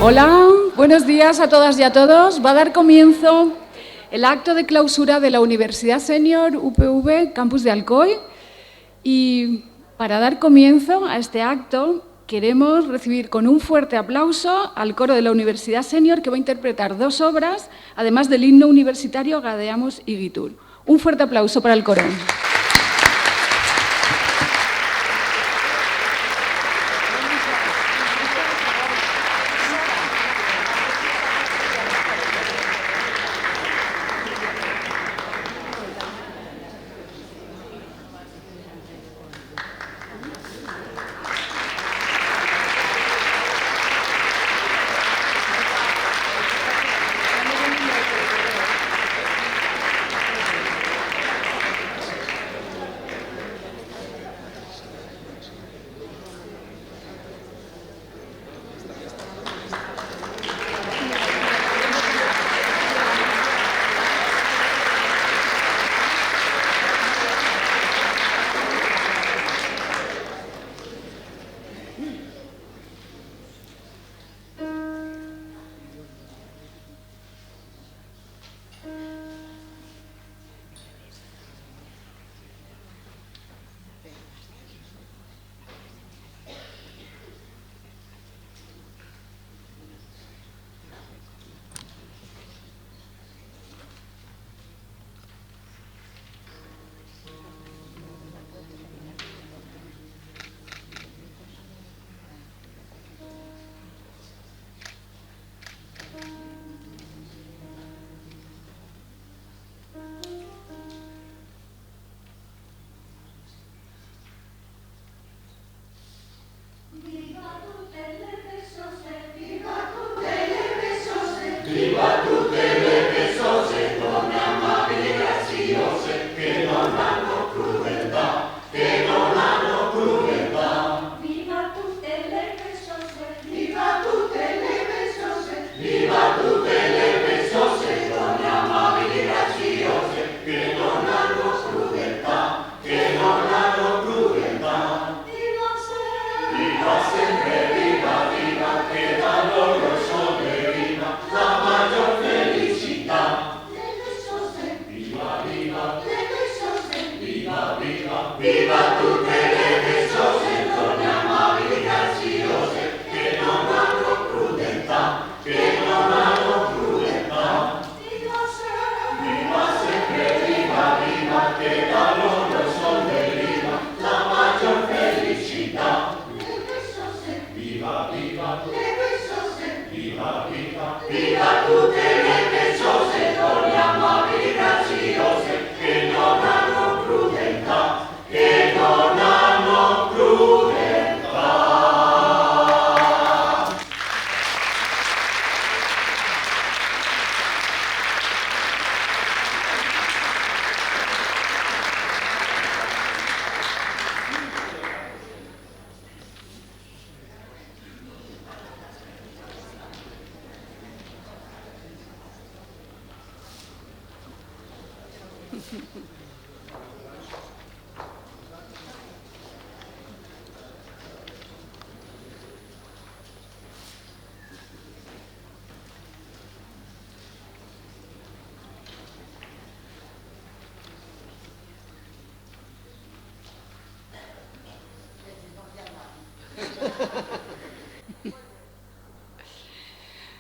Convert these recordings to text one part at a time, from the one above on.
Hola, buenos días a todas y a todos. Va a dar comienzo el acto de clausura de la Universidad Senior UPV Campus de Alcoy. Y para dar comienzo a este acto, queremos recibir con un fuerte aplauso al coro de la Universidad Senior, que va a interpretar 2 obras, además del himno universitario Gadeamos y Gitur. Un fuerte aplauso para el coro.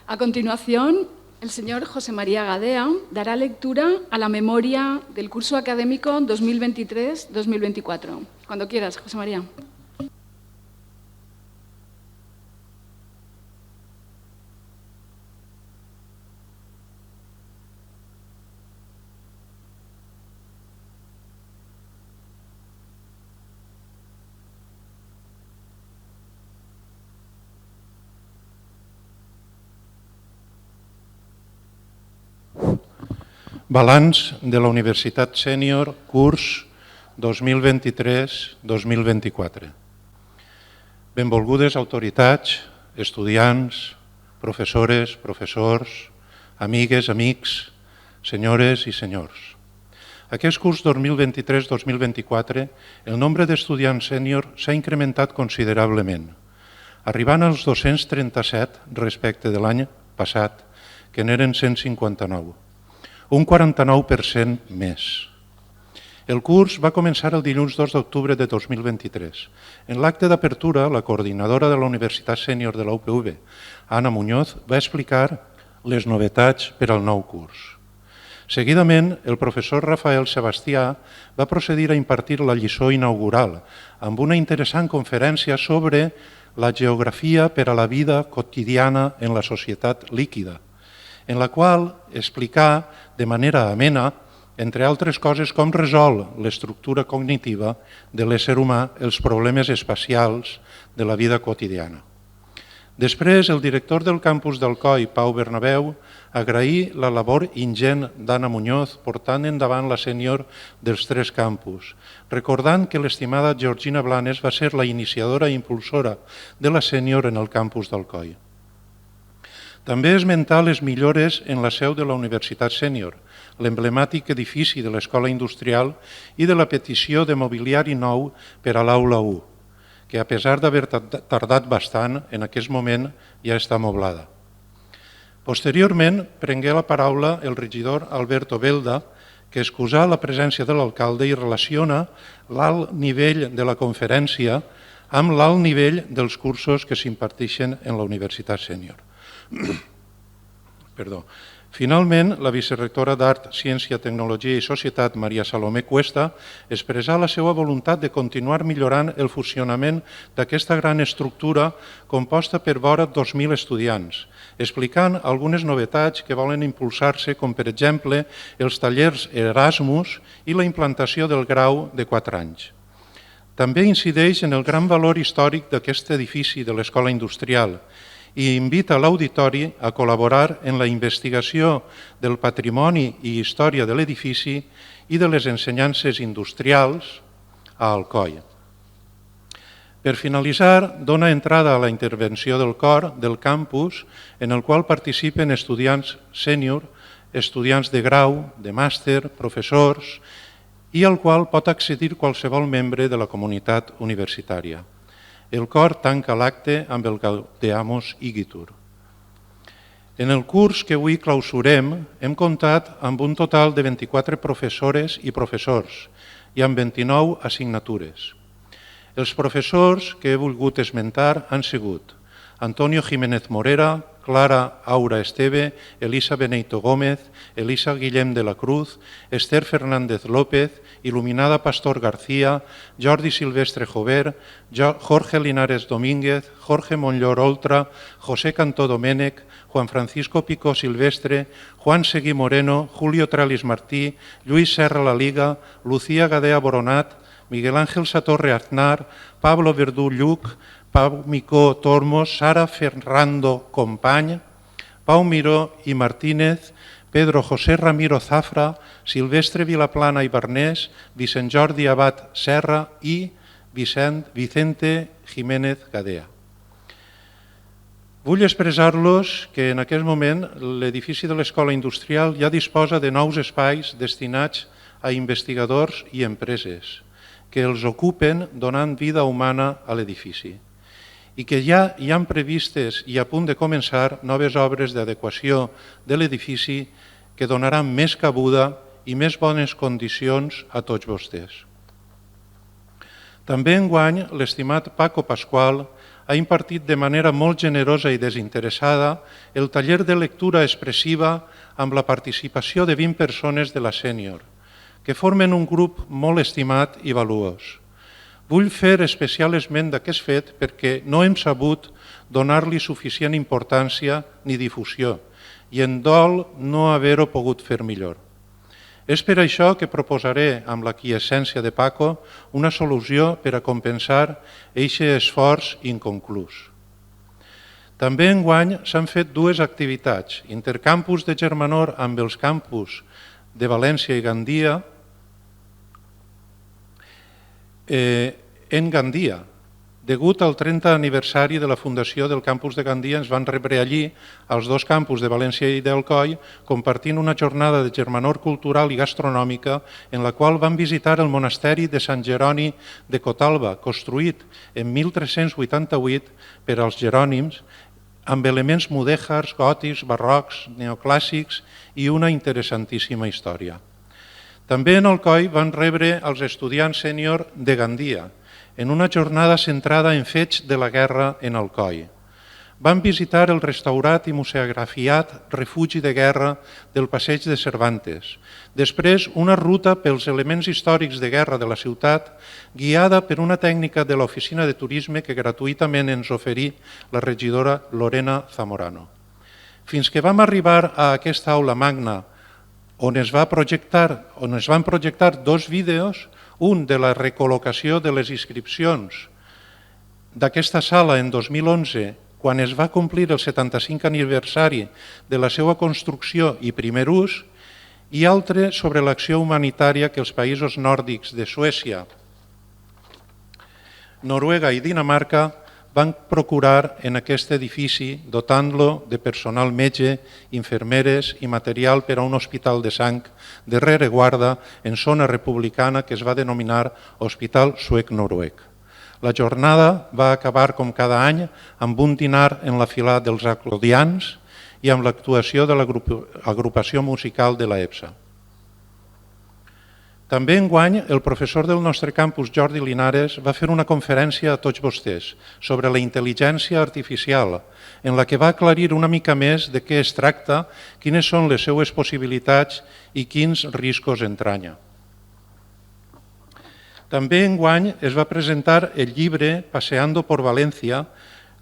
A continuación, el señor José María Gadea dará lectura a la memoria del curso académico 2023-2024. Cuando quieras, José María. Balanç de la Universitat Sènior, curs 2023-2024. Benvolgudes autoritats, estudiants, professores, professors, amigues, amics, senyores i senyors. Aquest curs 2023-2024, el nombre d'estudiants sènior s'ha incrementat considerablement. arribant als 237 respecte de l'any passat, que n'eren 159, un 49% més. El curs va començar el dilluns 2 d'octubre de 2023. En l'acte d'apertura, la coordinadora de la Universitat Sènior de la UPV, Anna Muñoz, va explicar les novetats per al nou curs. Seguidament, el professor Rafael Sebastià va procedir a impartir la lliçó inaugural amb una interessant conferència sobre la geografia per a la vida quotidiana en la societat líquida, en la qual explicà de manera amena, entre altres coses, com resol l'estructura cognitiva de l'ésser humà els problemes espacials de la vida quotidiana. Després, el director del campus d'Alcoi, Pau Bernabéu, agraí la labor ingent d'Anna Muñoz portant endavant la sènior dels 3 campus, recordant que l'estimada Georgina Blanes va ser la iniciadora i impulsora de la sènior en el campus d'Alcoi. També esmentar les millores en la seu de la Universitat Sènior, l'emblemàtic edifici de l'Escola Industrial i de la petició de mobiliari nou per a l'Aula 1, que a pesar d'haver tardat bastant, en aquest moment ja està moblada. Posteriorment, prengué la paraula el regidor Alberto Belda, que excusà la presència de l'alcalde i relaciona l'alt nivell de la conferència amb l'alt nivell dels cursos que s'imparteixen en la Universitat Sènior. Finalment, la vicerectora d'Art, Ciència, Tecnologia i Societat, Maria Salomé Cuesta, expressà la seva voluntat de continuar millorant el funcionament d'aquesta gran estructura composta per vora 2.000 estudiants, explicant algunes novetats que volen impulsar-se, com per exemple els tallers Erasmus i la implantació del grau de 4 anys. També incideix en el gran valor històric d'aquest edifici de l'Escola Industrial i invita l'auditori a col·laborar en la investigació del patrimoni i història de l'edifici i de les ensenyances industrials a Alcoi. Per finalitzar, dona entrada a la intervenció del cor del campus, en el qual participen estudiants sènior, estudiants de grau, de màster, professors, i al qual pot accedir qualsevol membre de la comunitat universitària. El cor tanca l'acte amb el Gaudeamus Igitur. En el curs que avui clausurem hem comptat amb un total de 24 professores i professors i amb 29 assignatures. Els professors que he volgut esmentar han sigut Antonio Jiménez Morera, Clara Aura Esteve, Elisa Beneito Gómez, Elisa Guillem de la Cruz, Esther Fernández López, Iluminada Pastor García, Jordi Silvestre Jover, Jorge Linares Domínguez, Jorge Monllor Oltra, José Cantó Domènech, Juan Francisco Picó Silvestre, Juan Seguí Moreno, Julio Tralis Martí, Lluís Serra La Liga, Lucía Gadea Boronat, Miguel Ángel Satorre Aznar, Pablo Verdú Lluc, Pau Micó Tormos, Sara Ferrando Company, Pau Miró i Martínez, Pedro José Ramiro Zafra, Silvestre Vilaplana i Barnés, Vicent Jordi Abad Serra i Vicente Jiménez Gadea. Vull expressar-los que en aquest moment l'edifici de l'Escola Industrial ja disposa de nous espais destinats a investigadors i empreses que els ocupen donant vida humana a l'edifici i que ja hi han previstes i a punt de començar noves obres d'adequació de l'edifici que donaran més cabuda i més bones condicions a tots vostès. També enguany l'estimat Paco Pasqual ha impartit de manera molt generosa i desinteressada el taller de lectura expressiva amb la participació de 20 persones de la sènior, que formen un grup molt estimat i valuós. Vull fer especial esment d'aquest fet perquè no hem sabut donar-li suficient importància ni difusió i en dol no haver-ho pogut fer millor. És per això que proposaré, amb l'aquiescència de Paco, una solució per a compensar aquest esforç inconclús. També enguany s'han fet 2 activitats, intercampus de germanor amb els campus de València i Gandia, en Gandia, Degut al 30 aniversari de la fundació del campus de Gandia, ens van rebre allí, als dos campus de València i d'Alcoi, compartint una jornada de germanor cultural i gastronòmica en la qual van visitar el monasteri de Sant Jeroni de Cotalba, construït en 1388 per als jerònims, amb elements mudèjars, gòtics, barrocs, neoclàssics i una interessantíssima història. També en Alcoi van rebre els estudiants sènior de Gandia, en una jornada centrada en fets de la guerra en Alcoi. Van visitar el restaurat i museografiat refugi de guerra del Passeig de Cervantes. Després, una ruta pels elements històrics de guerra de la ciutat, guiada per una tècnica de l'Oficina de Turisme que gratuïtament ens oferí la regidora Lorena Zamorano. Fins que vam arribar a aquesta aula magna, on es van projectar dos vídeos, un de la recol·locació de les inscripcions d'aquesta sala en 2011, quan es va complir el 75 aniversari de la seva construcció i primer ús, i altre sobre l'acció humanitària que els països nòrdics de Suècia, Noruega i Dinamarca van procurar en aquest edifici, dotant-lo de personal metge, infermeres i material per a un hospital de sang de rereguarda en zona republicana que es va denominar Hospital Suec-Noruec. La jornada va acabar, com cada any, amb un dinar en la fila dels aclodians i amb l'actuació de l'agrupació musical de l'EPSA. També enguany, el professor del nostre campus, Jordi Linares, va fer una conferència a tots vostès sobre la intel·ligència artificial, en la que va aclarir una mica més de què es tracta, quines són les seues possibilitats i quins riscos entranya. També enguany es va presentar el llibre Paseando por Valencia,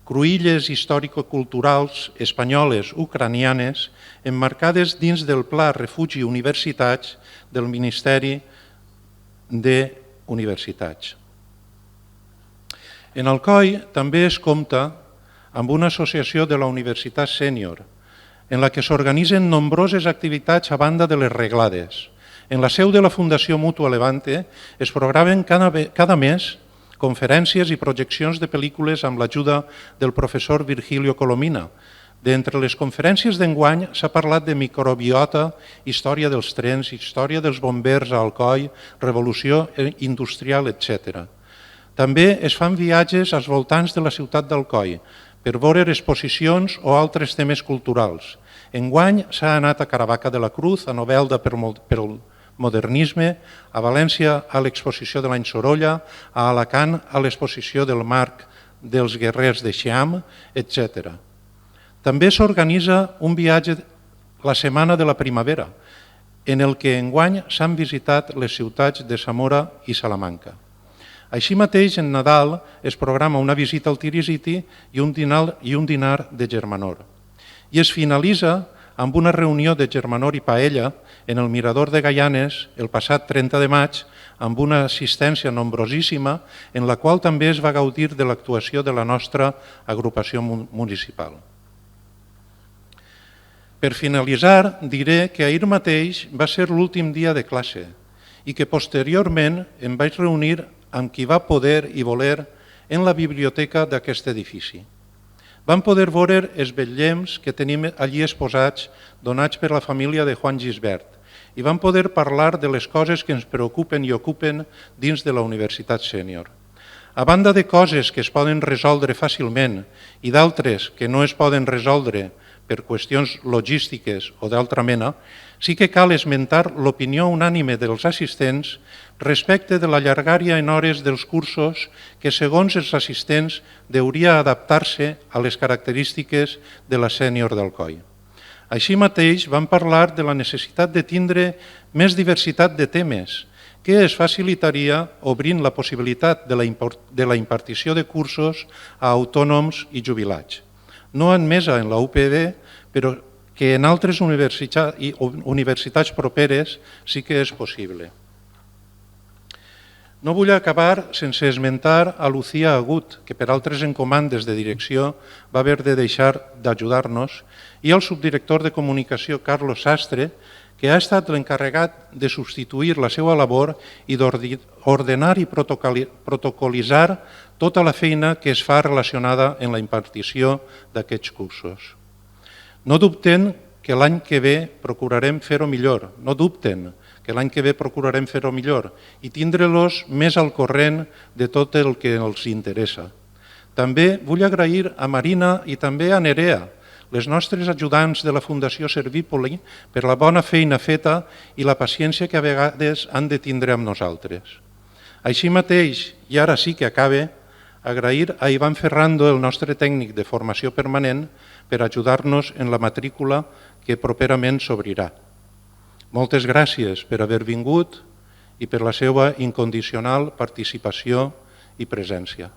cruïlles històrico-culturals espanyoles ucranianes emmarcades dins del Pla Refugi Universitats del Ministeri d'Universitats. En Alcoi també es compta amb una associació de la Universitat Sènior, en la que s'organitzen nombroses activitats a banda de les reglades. En la seu de la Fundació Mutua Levante es programen cada mes conferències i projeccions de pel·lícules amb l'ajuda del professor Virgilio Colomina. D'entre les conferències d'enguany s'ha parlat de microbiota, història dels trens, història dels bombers a Alcoi, revolució industrial, etc. També es fan viatges als voltants de la ciutat d'Alcoi per veure exposicions o altres temes culturals. Enguany s'ha anat a Caravaca de la Cruz, a Novelda pel modernisme, a València a l'exposició de l'any Sorolla, a Alacant a l'exposició del Marc dels Guerrers de Xiam, etc. També s'organitza un viatge la Setmana de la Primavera, en el que enguany s'han visitat les ciutats de Zamora i Salamanca. Així mateix, en Nadal es programa una visita al Tirisiti i un dinar de germanor. I es finalitza amb una reunió de germanor i paella en el Mirador de Gaianes el passat 30 de maig, amb una assistència nombrosíssima, en la qual també es va gaudir de l'actuació de la nostra agrupació municipal. Per finalitzar, diré que ahir mateix va ser l'últim dia de classe i que posteriorment em vaig reunir amb qui va poder i voler en la biblioteca d'aquest edifici. Vam poder veure els vetllems que tenim allí exposats, donats per la família de Juan Gisbert, i vam poder parlar de les coses que ens preocupen i ocupen dins de la Universitat Sènior. A banda de coses que es poden resoldre fàcilment i d'altres que no es poden resoldre per qüestions logístiques o d'altra mena, sí que cal esmentar l'opinió unànime dels assistents respecte de la llargària en hores dels cursos que, segons els assistents, hauria adaptar-se a les característiques de la sènior d'Alcoi. Així mateix, vam parlar de la necessitat de tindre més diversitat de temes, que es facilitaria obrint la possibilitat de la impartició de cursos a autònoms i jubilats. No admesa en la UPB, però que en altres universitats properes sí que és possible. No vull acabar sense esmentar a Lucía Agut, que per altres encomandes de direcció va haver de deixar d'ajudar-nos, i al subdirector de comunicació Carlos Sastre, que ha estat l'encarregat de substituir la seva labor i d'ordenar i protocolitzar tota la feina que es fa relacionada amb la impartició d'aquests cursos. No dubten que l'any que ve procurarem fer-ho millor, no dubten que l'any que ve procurarem fer-ho millor i tindre-los més al corrent de tot el que els interessa. També vull agrair a Marina i també a Nerea, les nostres ajudants de la Fundació Servípoli, per la bona feina feta i la paciència que a vegades han de tindre amb nosaltres. Així mateix, i ara sí que acabe, agrair a Ivan Ferrando, el nostre tècnic de formació permanent, per ajudar-nos en la matrícula que properament s'obrirà. Moltes gràcies per haver vingut i per la seva incondicional participació i presència.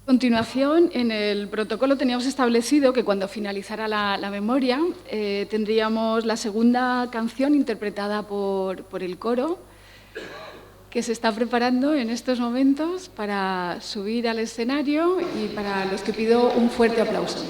A continuación, en el protocolo teníamos establecido que cuando finalizara la memoria tendríamos la segunda canción interpretada por el coro, que se está preparando en estos momentos para subir al escenario y para los que pido un fuerte aplauso.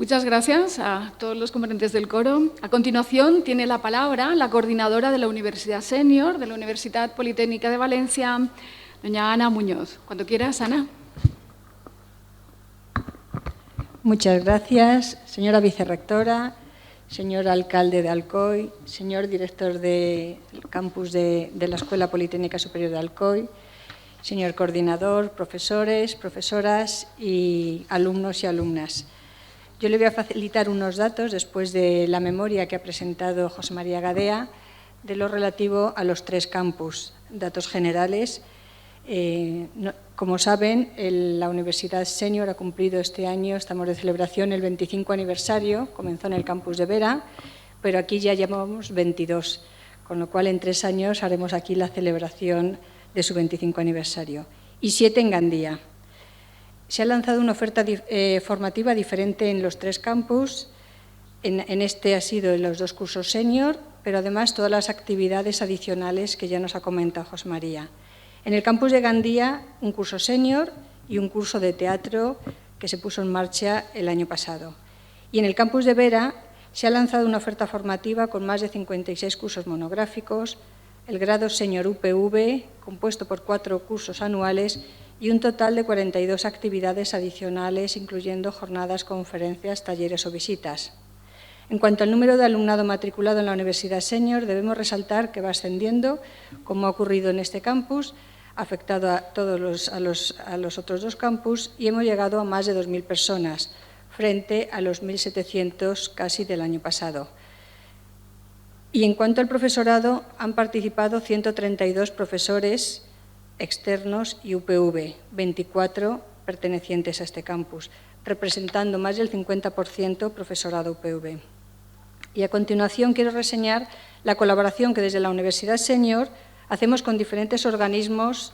Muchas gracias a todos los componentes del coro. A continuación tiene la palabra la coordinadora de la Universidad Senior de la Universidad Politécnica de Valencia, doña Ana Muñoz. Cuando quieras, Ana. Muchas gracias, señora vicerrectora, señor alcalde de Alcoy, señor director del campus de la Escuela Politécnica Superior de Alcoy, señor coordinador, profesores, profesoras y alumnos y alumnas. Yo le voy a facilitar unos datos después de la memoria que ha presentado José María Gadea de lo relativo a los 3 campus. Datos generales. Como saben, la Universidad Senior ha cumplido este año, estamos de celebración, el 25 aniversario, comenzó en el campus de Vera, pero aquí ya llevamos 22, con lo cual en 3 años haremos aquí la celebración de su 25 aniversario. Y 7 en Gandía. Se ha lanzado una oferta formativa diferente en los 3 campus. En este ha sido en los 2 cursos senior, pero además todas las actividades adicionales que ya nos ha comentado José María. En el campus de Gandía, un curso senior y un curso de teatro que se puso en marcha el año pasado. Y en el campus de Vera se ha lanzado una oferta formativa con más de 56 cursos monográficos, el grado senior UPV, compuesto por 4 cursos anuales y un total de 42 actividades adicionales, incluyendo jornadas, conferencias, talleres o visitas. En cuanto al número de alumnado matriculado en la Universidad Senior, debemos resaltar que va ascendiendo, como ha ocurrido en este campus, ha afectado a todos a los otros 2 campus y hemos llegado a más de 2.000 personas, frente a los 1.700 casi del año pasado. Y en cuanto al profesorado, han participado 132 profesores externos y UPV, 24 pertenecientes a este campus, representando más del 50% profesorado UPV. Y a continuación quiero reseñar la colaboración que desde la Universidad Senior hacemos con diferentes organismos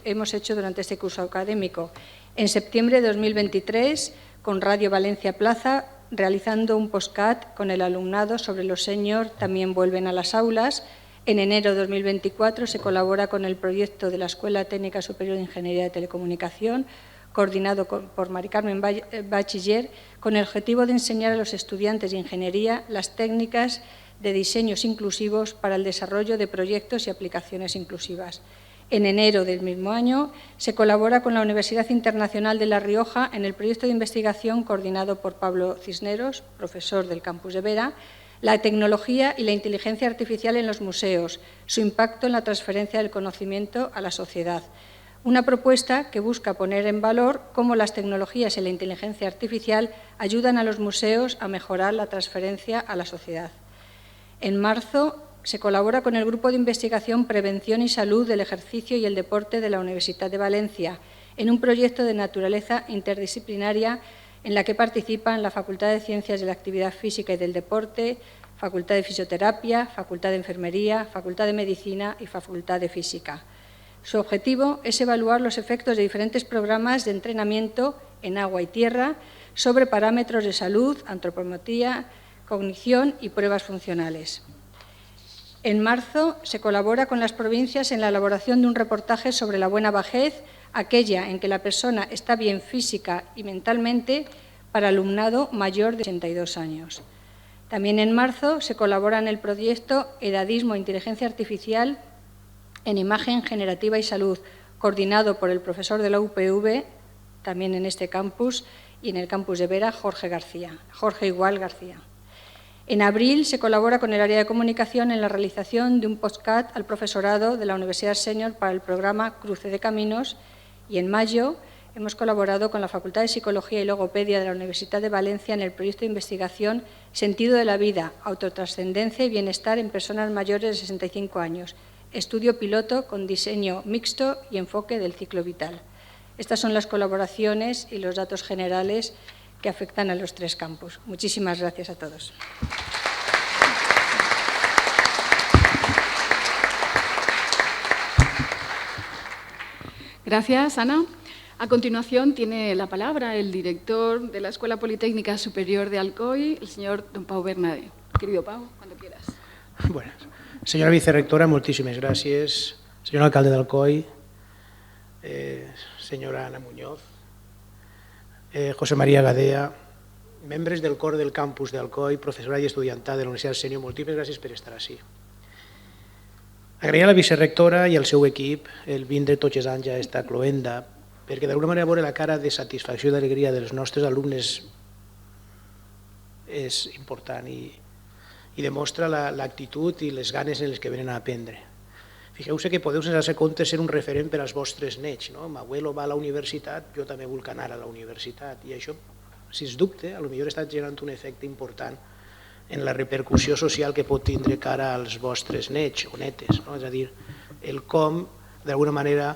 hemos hecho durante este curso académico. En septiembre de 2023, con Radio Valencia Plaza, realizando un postcat con el alumnado sobre los senior también vuelven a las aulas. En enero de 2024 se colabora con el proyecto de la Escuela Técnica Superior de Ingeniería de Telecomunicación, coordinado por Mari Carmen Bachiller, con el objetivo de enseñar a los estudiantes de ingeniería las técnicas de diseños inclusivos para el desarrollo de proyectos y aplicaciones inclusivas. En enero del mismo año se colabora con la Universidad Internacional de La Rioja en el proyecto de investigación coordinado por Pablo Cisneros, profesor del campus de Vera, la tecnología y la inteligencia artificial en los museos, su impacto en la transferencia del conocimiento a la sociedad. Una propuesta que busca poner en valor cómo las tecnologías y la inteligencia artificial ayudan a los museos a mejorar la transferencia a la sociedad. En marzo se colabora con el Grupo de Investigación Prevención y Salud del Ejercicio y el Deporte de la Universidad de Valencia en un proyecto de naturaleza interdisciplinaria en la que participan la Facultad de Ciencias de la Actividad Física y del Deporte, Facultad de Fisioterapia, Facultad de Enfermería, Facultad de Medicina y Facultad de Física. Su objetivo es evaluar los efectos de diferentes programas de entrenamiento en agua y tierra sobre parámetros de salud, antropometría, cognición y pruebas funcionales. En marzo se colabora con las provincias en la elaboración de un reportaje sobre la buena vejez, aquella en que la persona está bien física y mentalmente para alumnado mayor de 82 años. También en marzo se colabora en el proyecto Edadismo e Inteligencia Artificial en Imagen Generativa y Salud, coordinado por el profesor de la UPV, también en este campus, y en el campus de Vera, Jorge Igual García. En abril se colabora con el área de comunicación en la realización de un postcat al profesorado de la Universidad Senior para el programa Cruce de Caminos y en mayo hemos colaborado con la Facultad de Psicología y Logopedia de la Universidad de Valencia en el proyecto de investigación Sentido de la vida, autotrascendencia y bienestar en personas mayores de 65 años, estudio piloto con diseño mixto y enfoque del ciclo vital. Estas son las colaboraciones y los datos generales que afectan a los 3 campus. Muchísimas gracias a todos. Gracias, Ana. A continuación tiene la palabra el director de la Escuela Politécnica Superior de Alcoy, el señor don Pau Bernadé. Querido Pau, cuando quieras. Bueno, señora vicerrectora, moltíssimes gràcies. Senyor alcalde d'Alcoi, senyora Ana Muñoz, José María Gadea, membres del cor del campus d'Alcoi, professorat i estudiantat de la Universitat Sènior, moltíssimes gràcies per estar així. Agrair a la vicerectora i al seu equip el vindre tots els anys a esta cloenda, perquè d'alguna manera veure la cara de satisfacció i d'alegria dels nostres alumnes és important i demostra l'actitud i les ganes en les que venen a aprendre. Fixeu-se que podeu, sense donar-se compte, ser un referent per als vostres nets. M'abuelo va a la universitat, jo també vull anar a la universitat. I això, sens dubte, potser està generant un efecte important en la repercussió social que pot tindre cara als vostres nets o netes. És a dir, el com, d'alguna manera,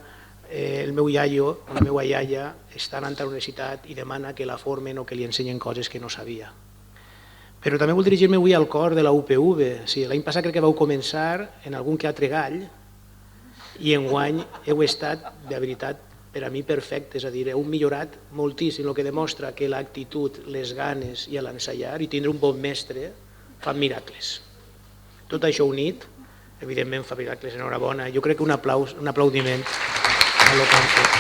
el meu iaio o la meva iaia està anant a la universitat i demana que la formen o que li ensenyen coses que no sabia. Però també vull dirigir-me avui al cor de la UPV. L'any passat crec que vau començar en algun que altre gall i enguany heu estat, de veritat, per a mi perfecte, és a dir, heu millorat moltíssim, el que demostra que l'actitud, les ganes i l'ensaiar i tindre un bon mestre fan miracles. Tot això unit, evidentment fa miracles, enhorabona. Jo crec que un aplaudiment a lo que han fet.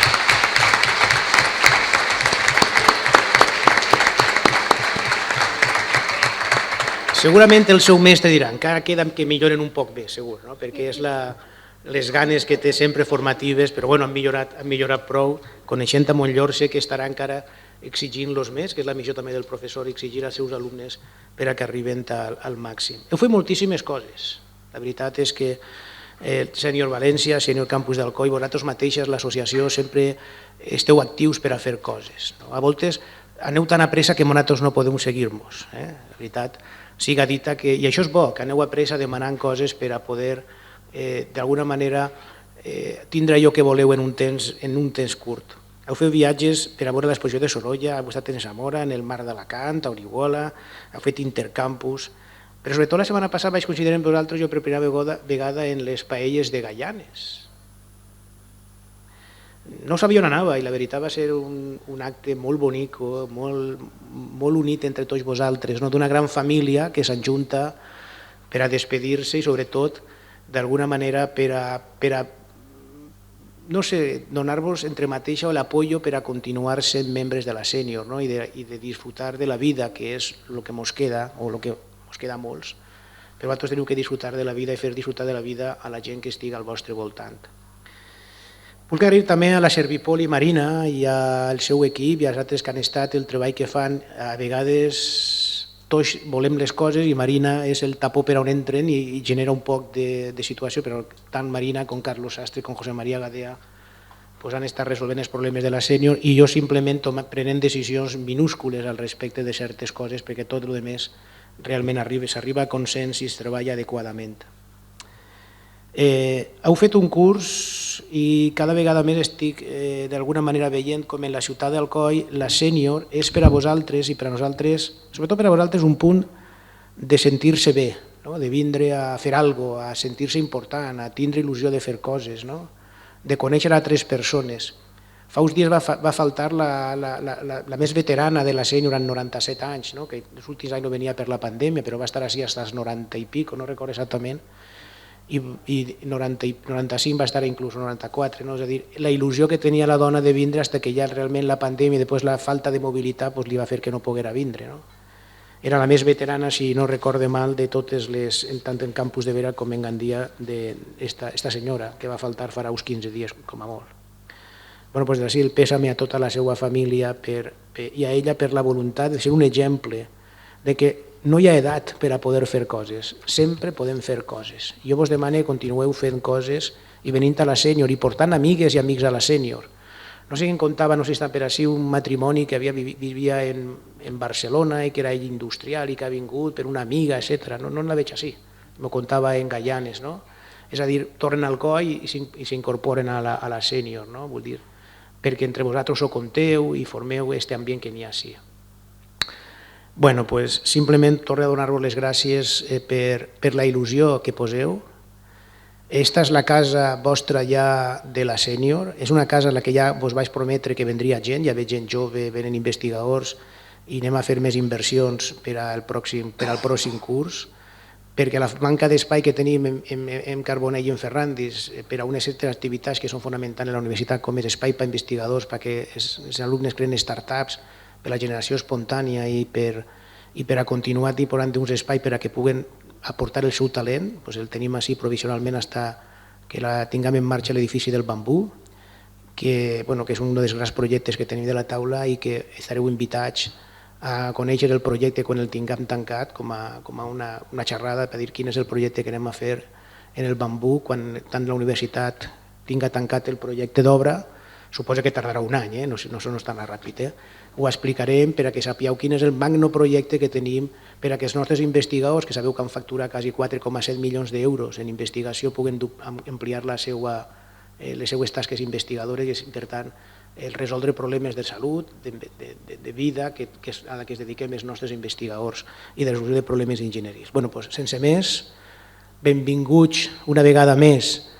Segurament el seu mestre dirà, encara queda que milloren un poc més, segur, perquè és les ganes que té sempre formatives, però han millorat prou. Coneixent a Montllor sé que estarà encara exigint-los més, que és la missió també del professor, exigir als seus alumnes per a que arriben al màxim. Heu fet moltíssimes coses. La veritat és que Sènior València, Sènior Campus d'Alcoi, vosaltres mateixes, l'associació, sempre esteu actius per a fer coses. A voltes aneu tan a pressa que nosaltres no podem seguir-vos. La veritat, siga dita que, i això és bo, que aneu a pressa demanant coses per a poder d'alguna manera tindre allò que voleu en un temps curt. Heu fet viatges per a veure l'exposició de Sorolla, heu estat en Zamora, en el mar d'Alacant, a Orihuela, heu fet intercampus, però sobretot la setmana passada vaig coincidir amb vosaltres jo per primera vegada en les paelles de Gaianes. No sabia on anava i la veritat va ser un acte molt bonic, molt unit entre tots vosaltres, d'una gran família que s'enjunta per a despedir-se i sobretot d'alguna manera per a no sé, donar-vos entre mateixa l'apoyo per a continuar sent membres de la sènior i de disfrutar de la vida, que és el que ens queda, o el que ens queda a molts, però vosaltres teniu que disfrutar de la vida i fer disfrutar de la vida a la gent que estigui al vostre voltant. Vull agrair també a la Servipol i Marina i al seu equip i als altres que han estat el treball que fan. A vegades tots volem les coses i Marina és el tapó per on entren i genera un poc de situació, però tant Marina com Carlos Sastre com José María Gadea han estat resolvent els problemes de la sènior i jo simplement prenent decisions minúscules al respecte de certes coses perquè tot el més realment s'arriba a consens i es treballa adequadament. Heu fet un curs i cada vegada més estic d'alguna manera veient com en la ciutat d'Alcoi la sènior és per a vosaltres i per a nosaltres, sobretot per a vosaltres, un punt de sentir-se bé, de vindre a fer alguna cosa, a sentir-se important, a tindre il·lusió de fer coses, de conèixer altres persones. Fa uns dies va faltar la més veterana de la sènior amb 97 anys, que els últims anys no venia per la pandèmia, però va estar així fins als 90 i pico, no recordo exactament, i 95 va estar inclús 94, és a dir, la il·lusió que tenia la dona de vindre fins que ja realment la pandèmia i després la falta de mobilitat li va fer que no poguera vindre. Era la més veterana, si no recorde mal, de totes les, tant en Campus de Vera com en Gandia, d'esta senyora, que va faltar farà uns 15 dies com a molt. Doncs d'ací el pèsame a tota la seva família i a ella per la voluntat de ser un exemple de que no hi ha edat per a poder fer coses, sempre podem fer coses. Jo vos demano que continueu fent coses i venint a la sènior i portant amigues i amics a la sènior. No sé qui em contava, no sé si està per així, un matrimoni que vivia en Barcelona i que era ell industrial i que ha vingut per una amiga, etc. No la veig així, m'ho contava en Gaianes. És a dir, tornen al COI i s'incorporen a la sènior, vull dir, perquè entre vosaltres ho conteu i formeu aquest ambient que n'hi ha així. Bueno, pues simplement torno a donar-vos les gràcies per la il·lusió que poseu. Esta és la casa vostra ja de la sènior, és una casa en la que ja vos vaig prometre que vendria gent, ja ve gent jove, venen investigadors i anem a fer més inversions per al pròxim curs, perquè la manca d'espai que tenim en Carbonell i en Ferrandis per a unes certes activitats que són fonamentals en la universitat, com és espai per a investigadors, perquè els alumnes creen startups, la generació espontània i per a continuar disposant d'uns espais per a que puguen aportar el seu talent, el tenim així provisionalment fins que tinguem en marxa l'edifici del Bambú, que és un dels grans projectes que tenim de la taula i que estareu invitats a conèixer el projecte quan el tinguem tancat com a una xerrada per dir quin és el projecte que anem a fer en el Bambú quan tant la universitat tinga tancat el projecte d'obra. Suposa que tardarà un any, no és tan ràpid. Ho explicarem per a que sapigueu quin és el magno projecte que tenim per a que els nostres investigadors, que sabeu que han facturat quasi 4,7 milions d'euros en investigació, puguen ampliar les seues tasques investigadores i, per tant, resoldre problemes de salut, de vida, a la que es dediquem els nostres investigadors i de resolució de problemes d'enginyeria. Sense més, benvinguts una vegada més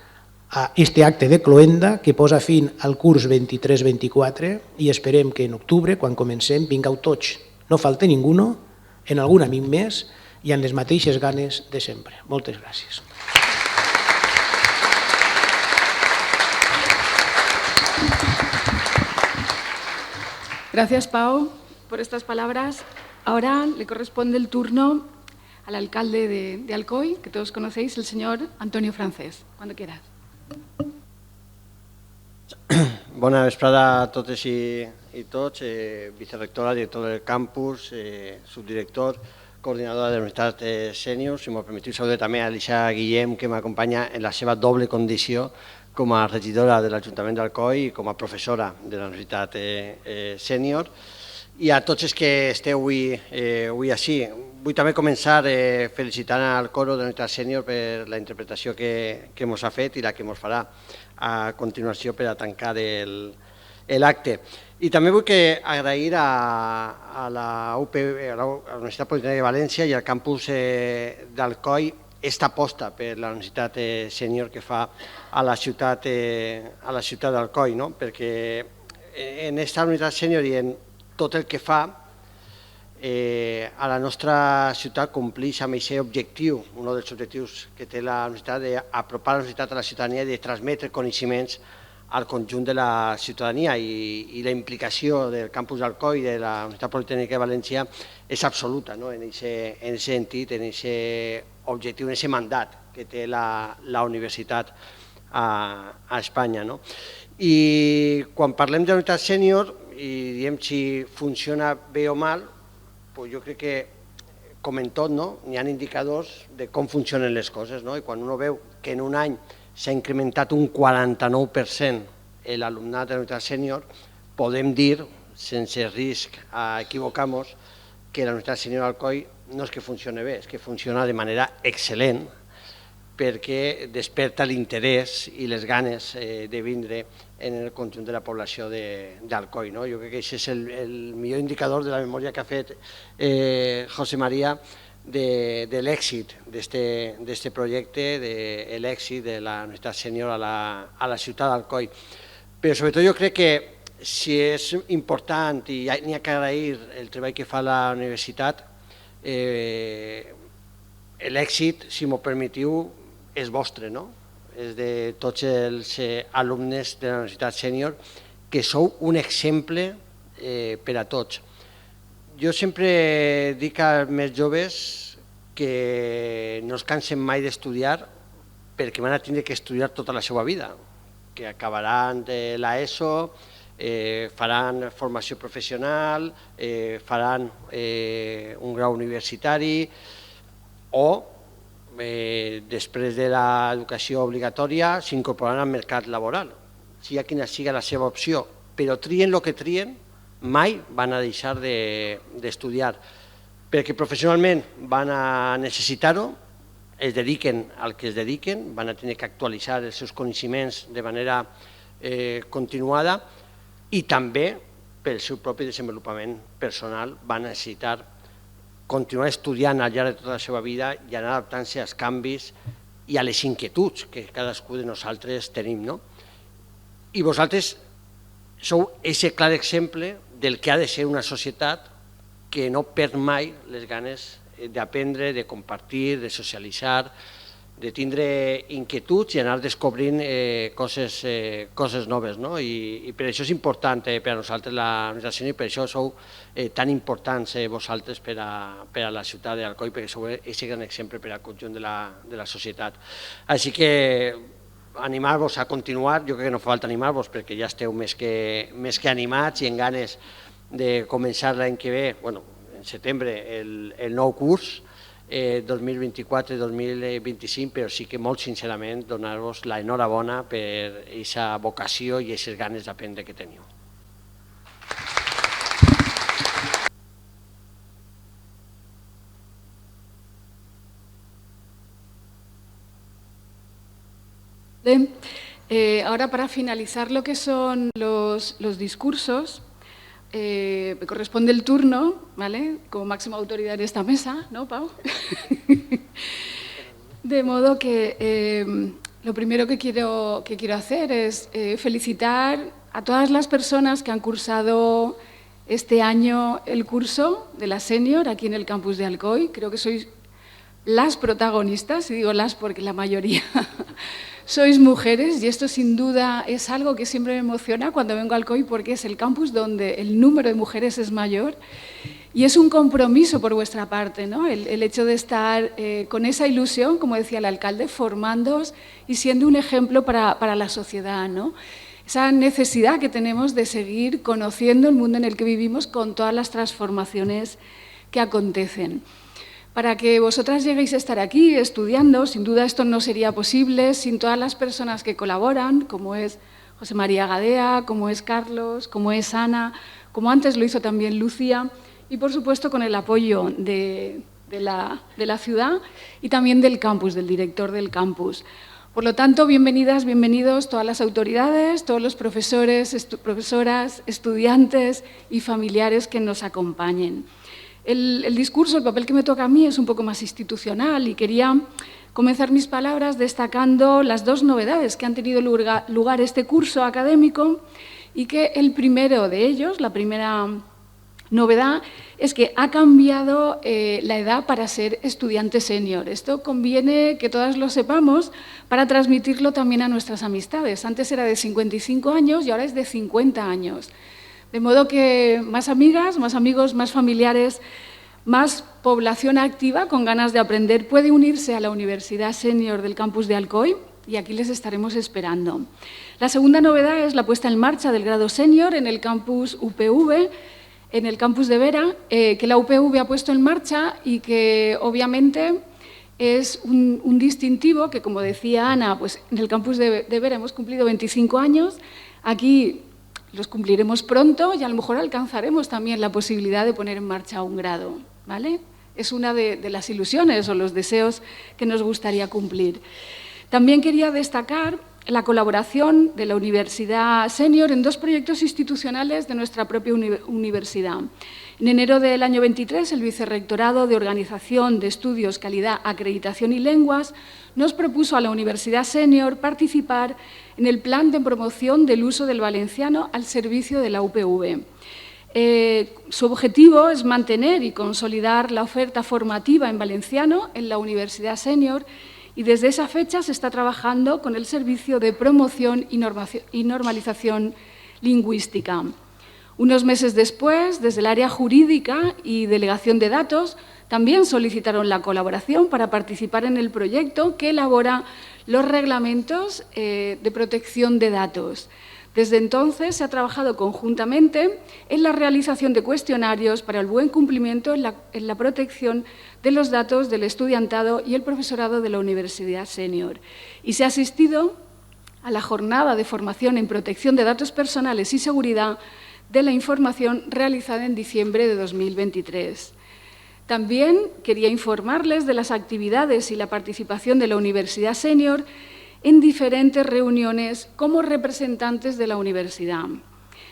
a aquest acte de cloenda que posa fin al curs 23-24 i esperem que en octubre, quan comencem, vingueu tots, no falta ningú, en algun amic més i amb les mateixes ganes de sempre. Moltes gràcies. Gracias, Pau, por estas palabras. Ahora le corresponde el turno al alcalde de Alcoi, que todos conocéis, el señor Antonio Francés. Cuando quieras. Bona vesprada a totes i tots, vicerectora, director del campus, subdirector, coordinadora de la Universitat Sènior. Si m'ho permetiu, saludar també a Alicia Guillem, que m'acompanya en la seva doble condició com a regidora de l'Ajuntament d'Alcoi i com a professora de la Universitat Sènior. I a tots els que esteu avui així. Vull també començar felicitant al coro de la Universitat Sènior per la interpretació que ens ha fet i la que ens farà a continuació per a tancar l'acte. I també vull agrair a la Universitat Politècnica de València i al campus d'Alcoi aquesta aposta per la Universitat Sènior que fa a la ciutat d'Alcoi, perquè en aquesta Universitat Sènior i en tot el que fa a la nostra ciutat compleix amb aquest objectiu, un dels objectius que té la universitat d'apropar la universitat a la ciutadania i de transmetre coneixements al conjunt de la ciutadania i la implicació del campus d'Alcoi i de la Universitat Politècnica de València és absoluta en aquest sentit, en aquest objectiu, en aquest mandat que té la universitat a Espanya. I quan parlem de la Universitat Sènior i diem si funciona bé o mal, jo crec que, com en tot, n'hi ha indicadors de com funcionen les coses. I quan un veu que en un any s'ha incrementat un 49% l'alumnat de la Universitat Sènior, podem dir, sense risc a equivocar-nos, que la Universitat Sènior d'Alcoi no és que funcioni bé, és que funciona de manera excel·lent perquè desperta l'interès i les ganes de vindre en el conjunt de la població d'Alcoi. Jo crec que aquest és el millor indicador de la memòria que ha fet José María de l'èxit d'aquest projecte, de l'èxit de la Universitat Sènior a la ciutat d'Alcoi. Però sobretot jo crec que si és important i n'hi ha que agrair el treball que fa la universitat, l'èxit, si m'ho permetiu, és vostre, és de tots els alumnes de la Universitat Sènior, que sou un exemple per a tots. Jo sempre dic als més joves que no es cansen mai d'estudiar perquè van a tindre que estudiar tota la seva vida, que acabaran de l'ESO, faran formació professional, faran un grau universitari o després de l'educació obligatòria s'incorporaran al mercat laboral, sigui quina sigui la seva opció, però trien el que trien, mai van a deixar d'estudiar, perquè professionalment van a necessitar-ho, es dediquen al que es dediquen, van a tenir que actualitzar els seus coneixements de manera continuada i també pel seu propi desenvolupament personal van a necessitar continuar estudiant al llarg de tota la seva vida i anar adaptant-se als canvis i a les inquietuds que cadascú de nosaltres tenim. I vosaltres sou aquest clar exemple del que ha de ser una societat que no perd mai les ganes d'aprendre, de compartir, de socialitzar tindre inquietuds i anar descobrint coses noves. No? I per això és important per a nosaltres la Universitat Sènior, i per això sou tan importants vosaltres per a la ciutat d'Alcoi, perquè sou aquest gran exemple per al conjunt de la societat. Així que animar-vos a continuar, jo crec que no fa falta animar-vos perquè ja esteu més que animats i en ganes de començar l'any que ve, en setembre, el nou curs, 2024-2025, però sí que molt sincerament donar-vos l'enhorabona per aquesta vocació i aquestes ganes d'aprendre que teniu. Ahora, para finalizar lo que son los discursos, me corresponde el turno, ¿vale? Como máxima autoridad en esta mesa, ¿no, Pau? De modo que lo primero que quiero hacer es felicitar a todas las personas que han cursado este año el curso de la Senior aquí en el campus de Alcoi. Creo que sois las protagonistas, y digo las porque la mayoría sois mujeres, y esto sin duda es algo que siempre me emociona cuando vengo a Alcoi, porque es el campus donde el número de mujeres es mayor, y es un compromiso por vuestra parte, ¿no? El hecho de estar con esa ilusión, como decía el alcalde, formándoos y siendo un ejemplo para la sociedad, ¿no? Esa necesidad que tenemos de seguir conociendo el mundo en el que vivimos con todas las transformaciones que acontecen. Para que vosotras lleguéis a estar aquí estudiando, sin duda esto no sería posible sin todas las personas que colaboran, como es José María Gadea, como es Carlos, como es Ana, como antes lo hizo también Lucía, y por supuesto con el apoyo de la ciudad y también del campus, del director del campus. Por lo tanto, bienvenidas, bienvenidos todas las autoridades, todos los profesores, profesoras, estudiantes y familiares que nos acompañen. El discurso, el papel que me toca a mí es un poco más institucional y quería comenzar mis palabras destacando las dos novedades que han tenido lugar este curso académico, y que el primero de ellos, la primera novedad, es que ha cambiado la edad para ser estudiante senior. Esto conviene que todas lo sepamos para transmitirlo también a nuestras amistades. Antes era de 55 años y ahora es de 50 años. De modo que más amigas, más amigos, más familiares, más población activa con ganas de aprender puede unirse a la Universidad Senior del campus de Alcoi, y aquí les estaremos esperando. La segunda novedad es la puesta en marcha del grado senior en el campus UPV, en el campus de Vera, que la UPV ha puesto en marcha y que obviamente es un distintivo que, como decía Ana, pues en el campus de Vera hemos cumplido 25 años, aquí los cumpliremos pronto y a lo mejor alcanzaremos también la posibilidad de poner en marcha un grado, ¿vale? Es una de las ilusiones o los deseos que nos gustaría cumplir. También quería destacar la colaboración de la Universidad Senior en dos proyectos institucionales de nuestra propia universidad. En enero del año 23, el Vicerrectorado de Organización de Estudios, Calidad, Acreditación y Lenguas nos propuso a la Universidad Senior participar en el plan de promoción del uso del valenciano al servicio de la UPV. Su objetivo es mantener y consolidar la oferta formativa en valenciano en la Universidad Senior, y desde esa fecha se está trabajando con el Servicio de Promoción y Normalización Lingüística. Unos meses después, desde el área jurídica y delegación de datos, también solicitaron la colaboración para participar en el proyecto que elabora los reglamentos de protección de datos. Desde entonces se ha trabajado conjuntamente en la realización de cuestionarios para el buen cumplimiento en la protección de los datos del estudiantado y el profesorado de la Universidad Senior. Y se ha asistido a la jornada de formación en protección de datos personales y seguridad de la información realizada en diciembre de 2023. También quería informarles de las actividades y la participación de la Universidad Senior en diferentes reuniones como representantes de la universidad.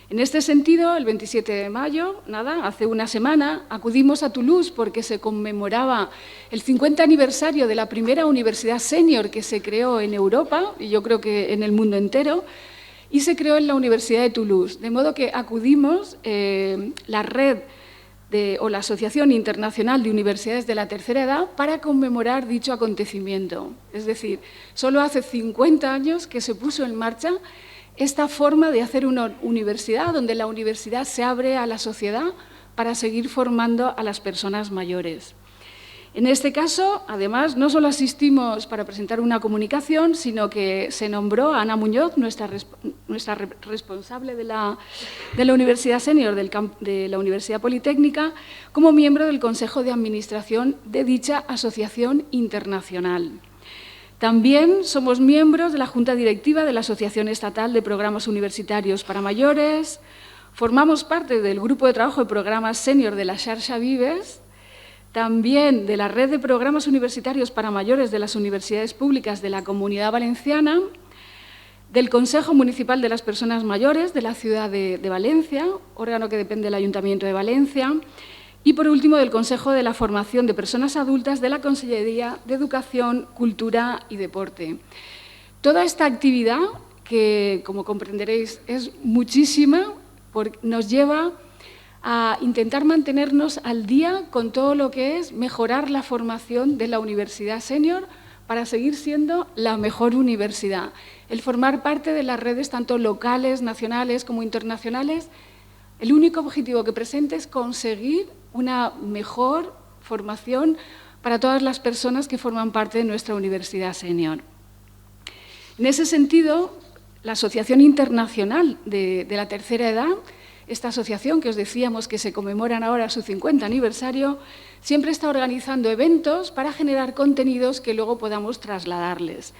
En este sentido, el 27 de mayo, hace una semana, acudimos a Toulouse porque se conmemoraba el 50 aniversario de la primera universidad senior que se creó en Europa, y yo creo que en el mundo entero, y se creó en la Universidad de Toulouse. De modo que acudimos, la red o la Asociación Internacional de Universidades de la Tercera Edad para conmemorar dicho acontecimiento. Es decir, solo hace 50 años que se puso en marcha esta forma de hacer una universidad, donde la universidad se abre a la sociedad para seguir formando a las personas mayores. En este caso, además, no solo asistimos para presentar una comunicación, sino que se nombró a Ana Muñoz, nuestra responsable de la Universidad Senior de la Universidad Politécnica, como miembro del Consejo de Administración de dicha asociación internacional. También somos miembros de la Junta Directiva de la Asociación Estatal de Programas Universitarios para Mayores, formamos parte del Grupo de Trabajo de Programas Senior de la Xarxa Vives, también de la Red de Programas Universitarios para Mayores de las Universidades Públicas de la Comunidad Valenciana, del Consejo Municipal de las Personas Mayores de la Ciudad de Valencia, órgano que depende del Ayuntamiento de Valencia, y por último del Consejo de la Formación de Personas Adultas de la Consellería de Educación, Cultura y Deporte. Toda esta actividad, que como comprenderéis es muchísima, nos lleva a intentar mantenernos al día con todo lo que es mejorar la formación de la Universidad Senior para seguir siendo la mejor universidad. El formar parte de las redes tanto locales, nacionales como internacionales, el único objetivo que presenta es conseguir una mejor formación para todas las personas que forman parte de nuestra Universidad Senior. En ese sentido, la Asociación Internacional de la Tercera Edad, esta asociación que os decíamos que se conmemoran ahora su 50 aniversario, siempre está organizando eventos para generar contenidos que luego podamos trasladarles.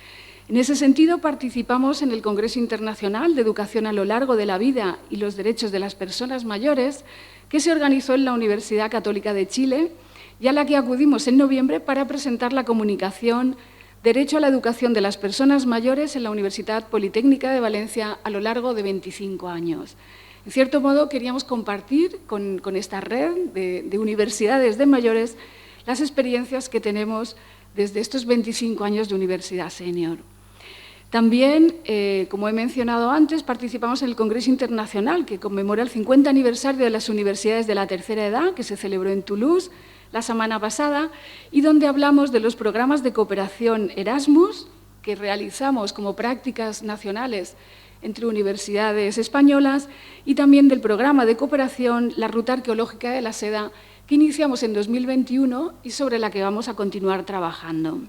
En ese sentido, participamos en el Congreso Internacional de Educación a lo Largo de la Vida y los Derechos de las Personas Mayores, que se organizó en la Universidad Católica de Chile y a la que acudimos en noviembre para presentar la comunicación Derecho a la Educación de las Personas Mayores en la Universidad Politécnica de Valencia a lo largo de 25 años. En cierto modo, queríamos compartir con esta red de universidades de mayores las experiencias que tenemos desde estos 25 años de Universidad Senior. También, como he mencionado antes, participamos en el Congreso Internacional que conmemora el 50 aniversario de las Universidades de la Tercera Edad, que se celebró en Toulouse la semana pasada, y donde hablamos de los programas de cooperación Erasmus que realizamos como prácticas nacionales entre universidades españolas y también del programa de cooperación La Ruta Arqueológica de la Seda, que iniciamos en 2021 y sobre la que vamos a continuar trabajando.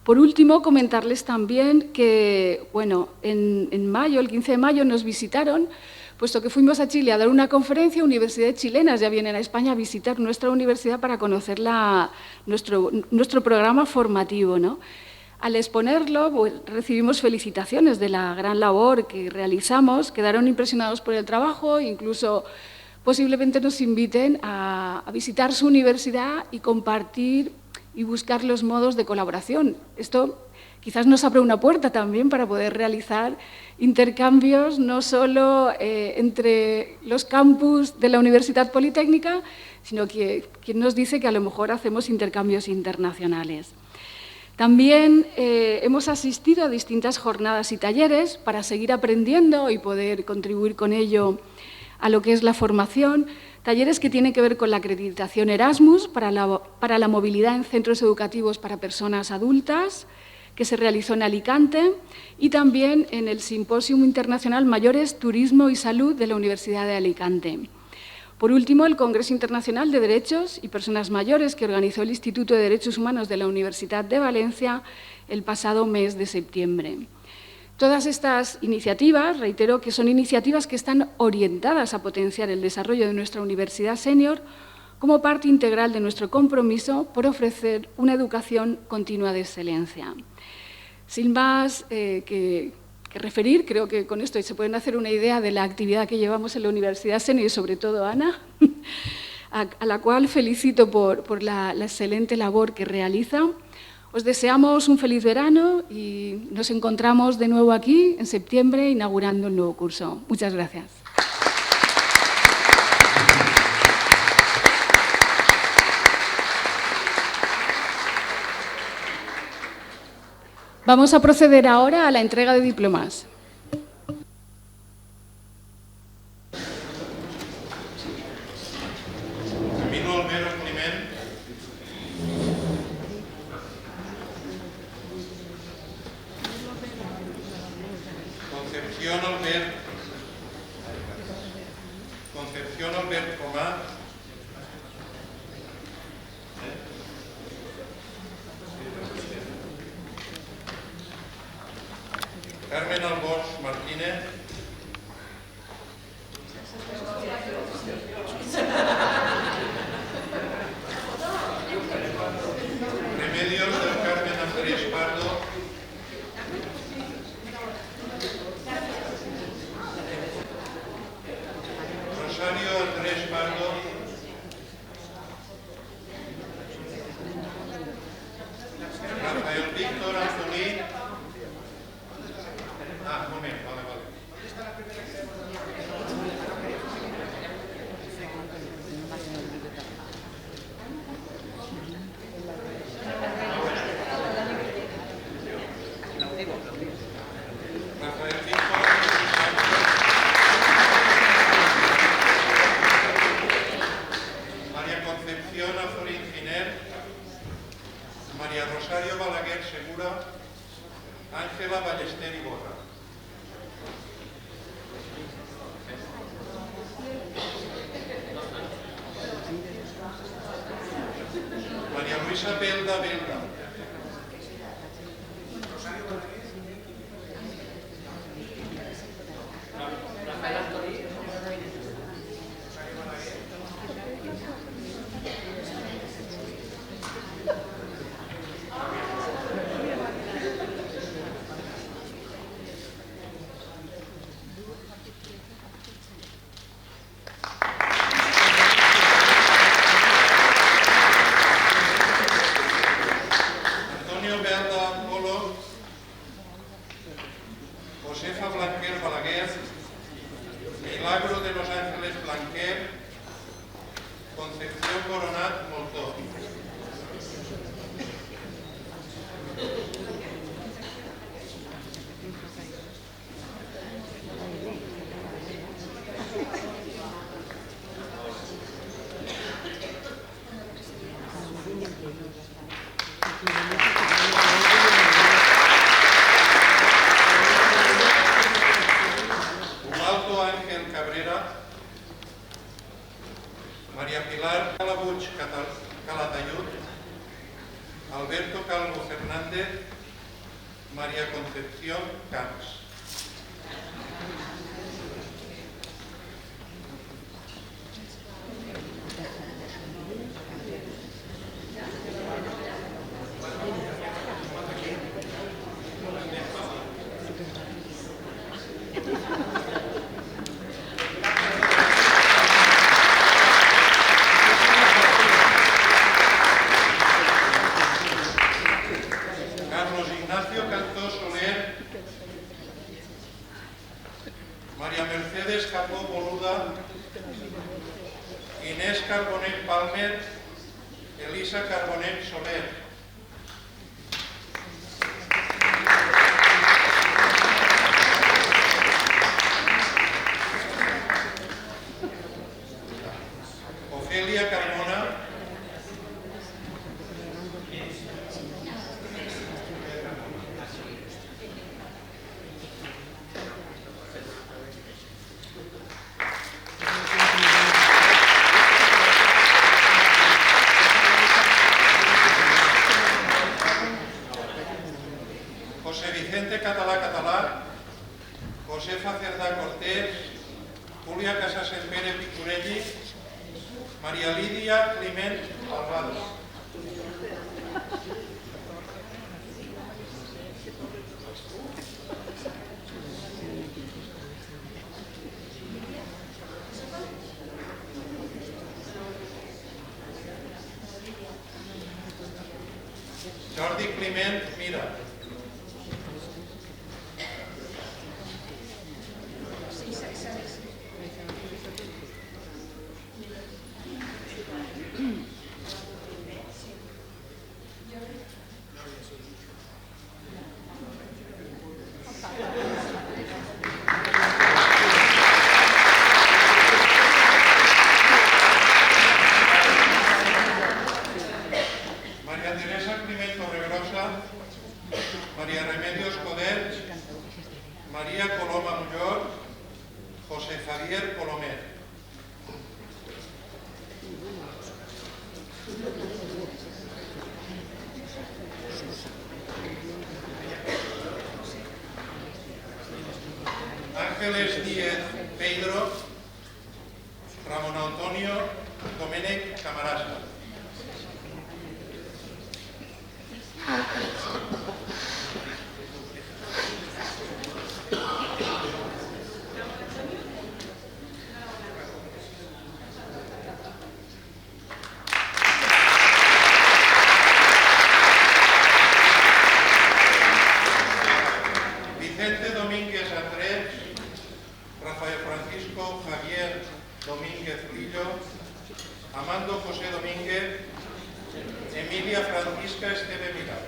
Por último, comentarles también que, bueno, en mayo, el 15 de mayo, nos visitaron, puesto que fuimos a Chile a dar una conferencia, universidades chilenas ya vienen a España a visitar nuestra universidad para conocer nuestro programa formativo, ¿no? Al exponerlo, pues, recibimos felicitaciones de la gran labor que realizamos, quedaron impresionados por el trabajo, incluso posiblemente nos inviten a visitar su universidad y compartir y buscar los modos de colaboración. Esto quizás nos abre una puerta también para poder realizar intercambios no solo entre los campus de la Universidad Politécnica, sino que quien nos dice que a lo mejor hacemos intercambios internacionales. También hemos asistido a distintas jornadas y talleres para seguir aprendiendo y poder contribuir con ello a lo que es la formación, talleres que tienen que ver con la acreditación Erasmus para la movilidad en centros educativos para personas adultas, que se realizó en Alicante, y también en el Simposium Internacional Mayores, Turismo y Salud de la Universidad de Alicante. Por último, el Congreso Internacional de Derechos y Personas Mayores que organizó el Instituto de Derechos Humanos de la Universidad de Valencia el pasado mes de septiembre. Todas estas iniciativas, reitero que son iniciativas que están orientadas a potenciar el desarrollo de nuestra Universidad Senior como parte integral de nuestro compromiso por ofrecer una educación continua de excelencia. Sin más que referir, creo que con esto se pueden hacer una idea de la actividad que llevamos en la Universidad Senior y sobre todo a Ana, a la cual felicito por la excelente labor que realiza. Os deseamos un feliz verano y nos encontramos de nuevo aquí en septiembre inaugurando el nuevo curso. Muchas gracias. Vamos a proceder ahora a la entrega de diplomas. Carmen Albós Martínez. Remedios del Carmen Andrés Pardo. Rosario Andrés Pardo. Rafael Víctor Antolí. Un moment, vale. Rafael Víctor. María Concepción Azorín Giner. María Rosario Balaguer Segura. Ángela Ballester Iborra. María Luisa Belda Belda. Antonio Belda Polo. Josefa Blanquer Balaguer. Milagro de Los Ángeles Blanquer. Concepción Coronat Moltó. Ubaldo Ángel Cabrera. María Pilar Calabuig Calatayud. Alberto Calvo Fernández. María Concepción Camps. Carlos Ignacio Cantó Soler. María Mercedes Capó Boluda. Inés Carbonet Palmer. Elisa Carbonet Soler. Ofelia Carmona. José Vicente Catalá. Josefa Cerdá Cortés. Julia Casasempere Picurelli. María Lidia Climent Alvado. Jordi Climent Mira. María Teresa Climent Torregrosa. María Remedios Codet. María Coloma Mullor. José Javier Colomer. Ángeles Díez Pedro, Ramón Antonio Domènech Camarasa. Vicente Domínguez Andrés, Rafael Francisco Javier Domínguez Lillo, Amando José Domínguez, Emilia Francisca Esteve Vidal.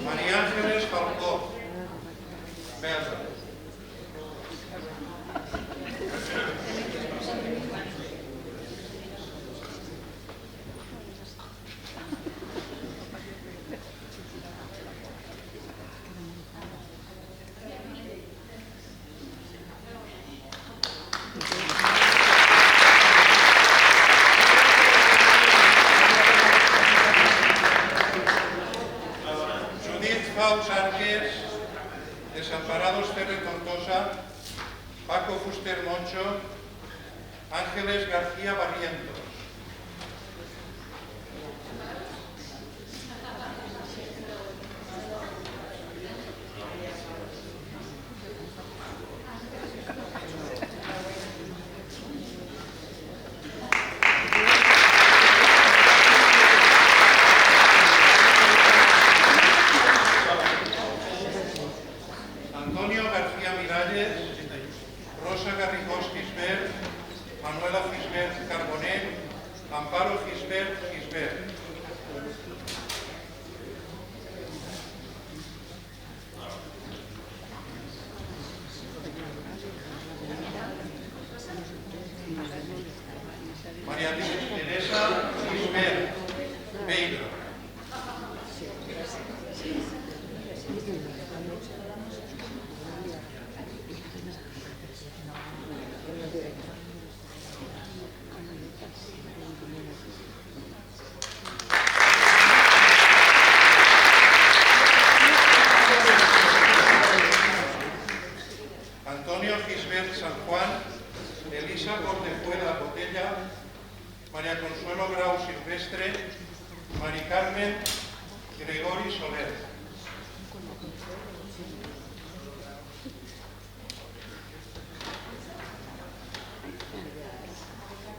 María Ángeles Falcó, Belda. Faus Arques, Desamparados Ferre Tortosa, Paco Fuster Moncho, Ángeles García Barrientos. Antonio García Miralles, Rosa Garrigós Gisbert, Manuela Gisbert Carbonet, Amparo Gisbert Gisbert. María Teresa Gisbert Pedro. Antonio Gisbert San Juan, Elisa Portefuela Botella, María Consuelo Grau Silvestre, Mari Carmen Gregori Soler.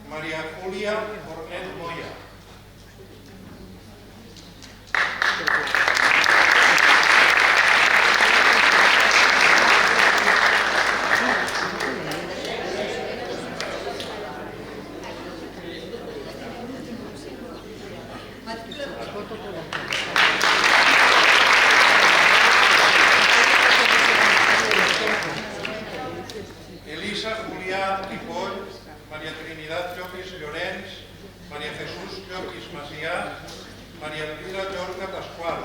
María Julia Cornet Moya. Elisa Julià Ripoll, María Trinidad Llopis Llorens, María Jesús Llopis Macià, María Elvira Llorca Pascual.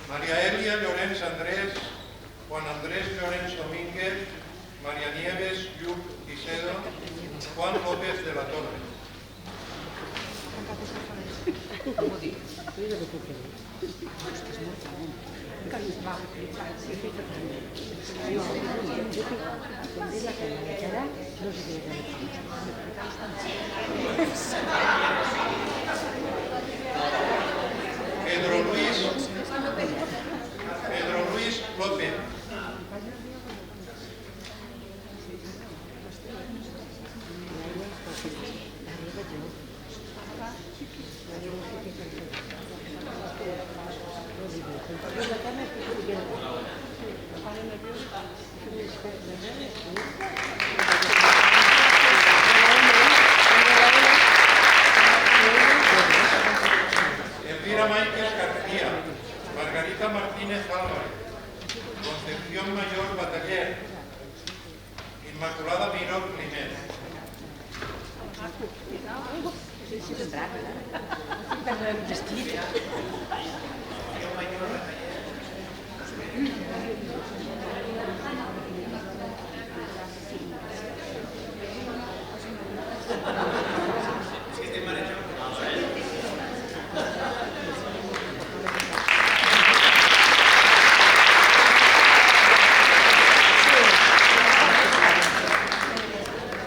María Elia Llorens Andrés, Juan Andrés Llorens Domínguez, María Nieves Lluc Isedo, Juan López de la Torre. Pedro Luis López. Elvira Máiquez García, Margarita Martínez Álvarez, Concepción Mayor Bataller. Inmaculada Miró Climent.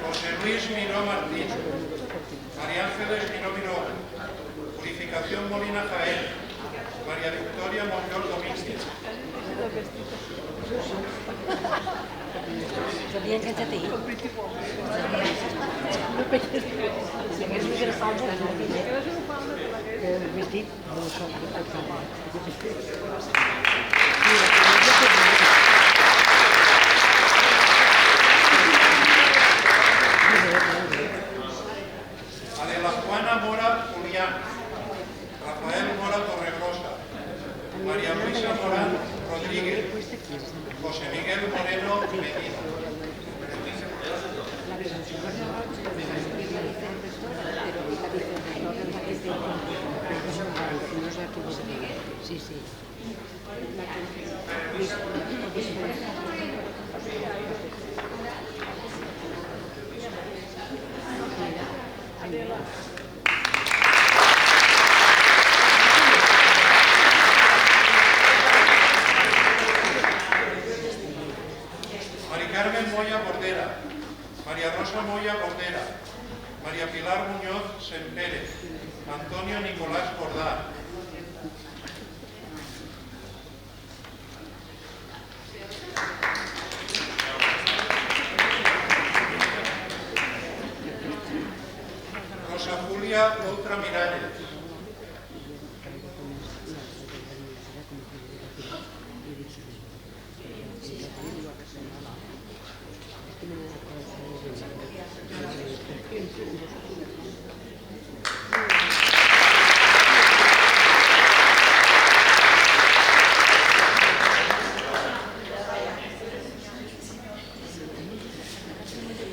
José Luis Miró Martín. María Ángeles Miró Miró. Purificación Molina Jaén. María Victoria Monllor Domínguez. Adela Juana Mora Julián. Rafael Mora Torregrosa. María Luisa Morán Rodríguez. José Miguel Moreno Medina. Mari Carmen Moya Bordera. María Rosa Moya Bordera. María Pilar Muñoz Sempérez. Antonio Nicolás Bordá. Rosa Julia Ultra Miralles.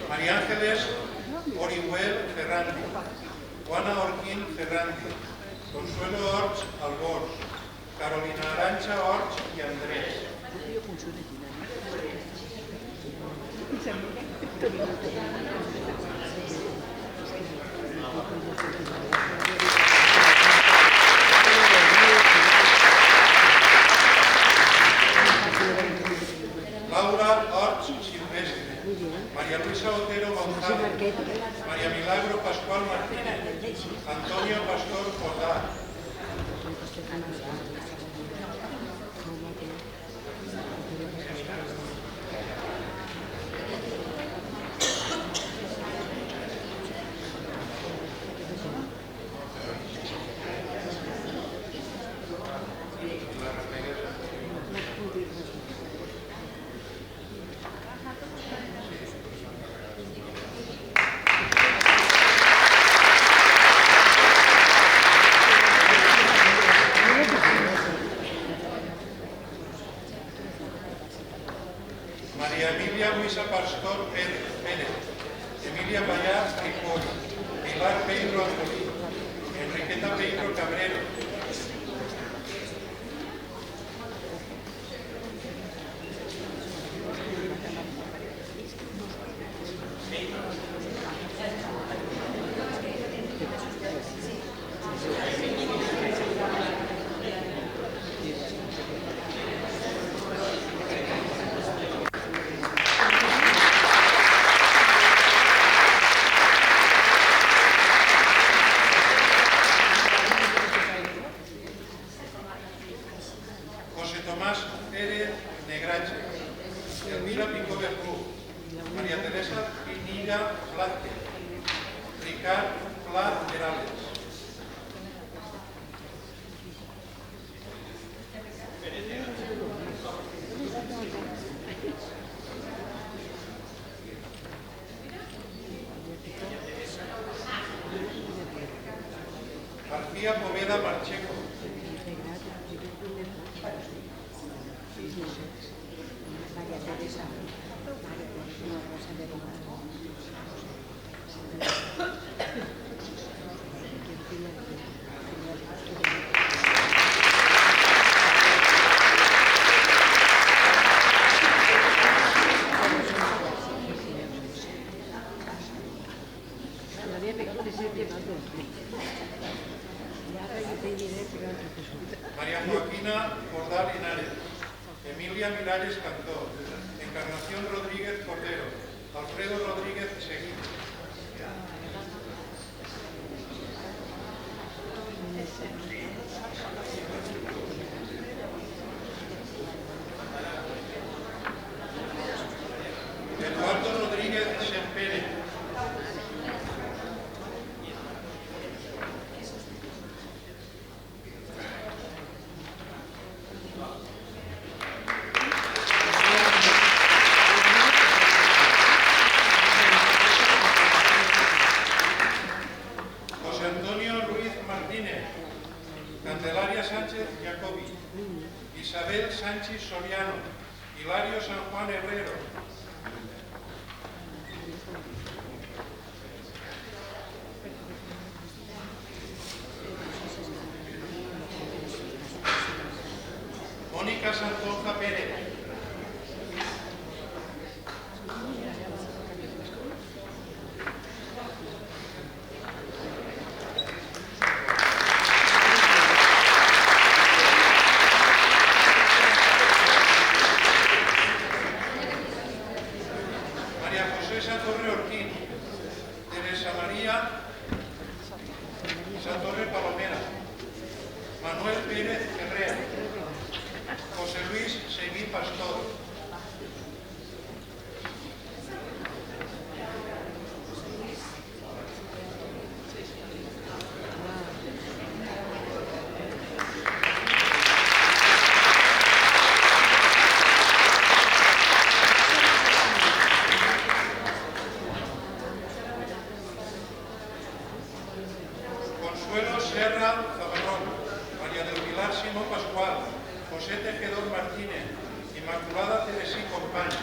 María Ángeles Orihuel Ferrandi. Juana Orquín Ferrandi. Consuelo Orch Albors. Carolina Arancha Orch y Andrés. Laura Orch Silvestre. María Luisa Otero González. María Milagro Pascual Martínez. Antonio Pastor Jordá. María Emilia Luisa Pastor Pérez. Emilia Payá Ripoll. Pilar Pedro Antolí. Enriqueta Pedro Cabrero. José Tomás Pérez Negrache. Elvira Picó de Cruz. María Teresa Pinilla Blázquez. Ricard Pla Perales. García Poveda Marcheco. María Joaquina Jordá Linares, Emilia Miralles Cantó, Encarnación Rodríguez Cordero, Alfredo Rodríguez Seguí. Eduardo Rodríguez Sempere. José Antonio Ruiz Martínez, Candelaria Sánchez Jacobi, Isabel Sánchez Soriano, Hilario San Juan Herrero, Mónica Santonja Pérez, María José Satorre Ortiz, Teresa María Satorre Palomera, Manuel Pérez Herrera, José Luis Seguí Pastor, Consuelo Serra Zabarrón, María del Pilar Simón Pascual, José Tejedor Martínez, Inmaculada Teresí Compaña.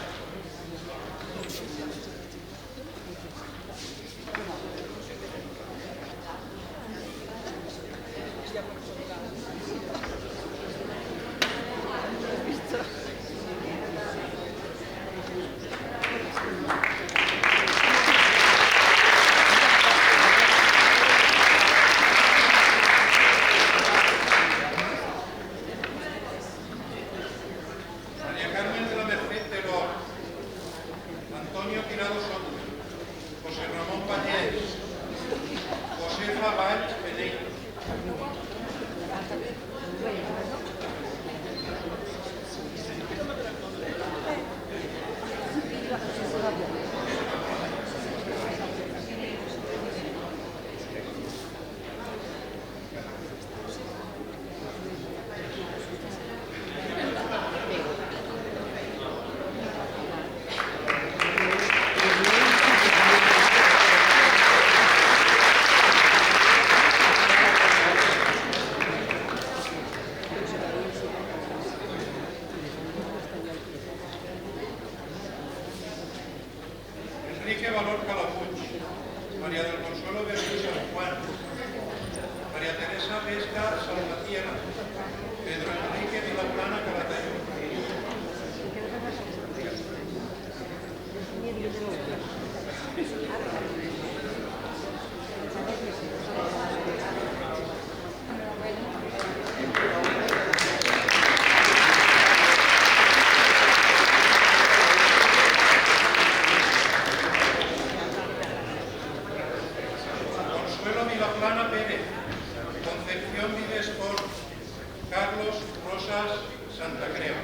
María Carmen de la Merced Telor, Antonio Tirado Soto, José Ramón Pallés, Josefa Valls Penedo. Enrique Valor Calapuig, María del Consuelo Bermúdez San Juan, María Teresa Vesca Salvatierra, Pedro Enrique Vilaplana Calatayud. Consuelo Vilaplana Pérez, Concepción Vives Sport, Carlos Rosas Santa Creu.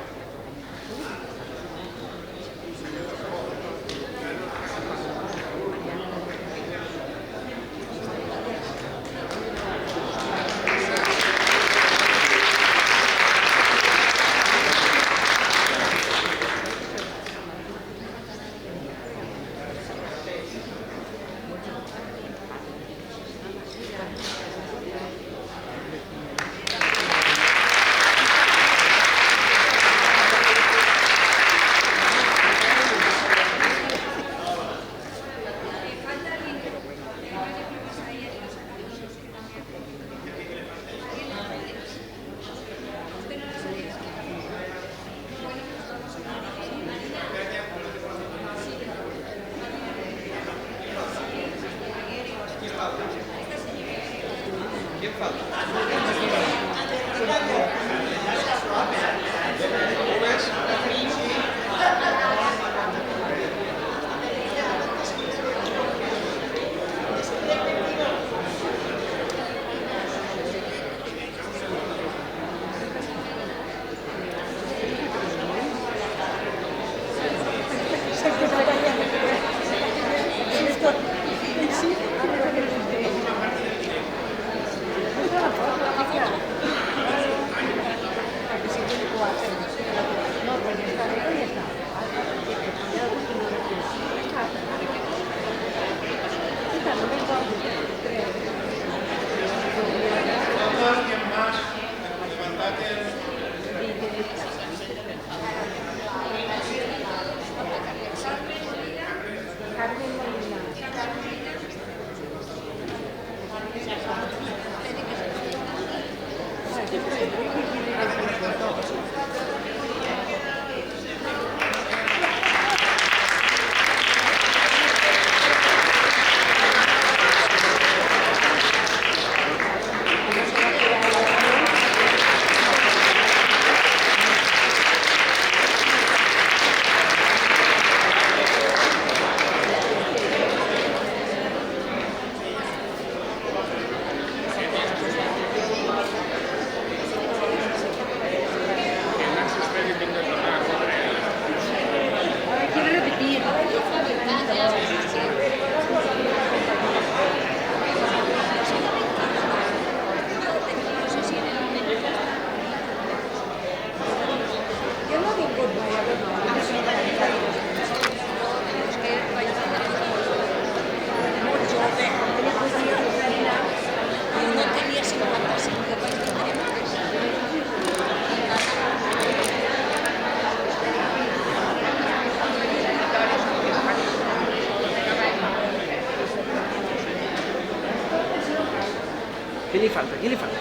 Aquí li falta, aquí li falta.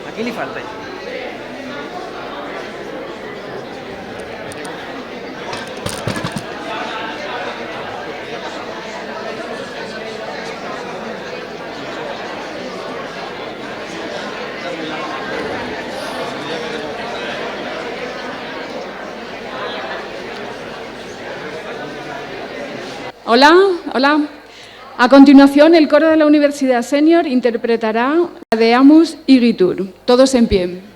Aquí li falta. Hola, hola. A continuación, el coro de la Universidad Senior interpretará la de Amus Igitur. Todos en pie.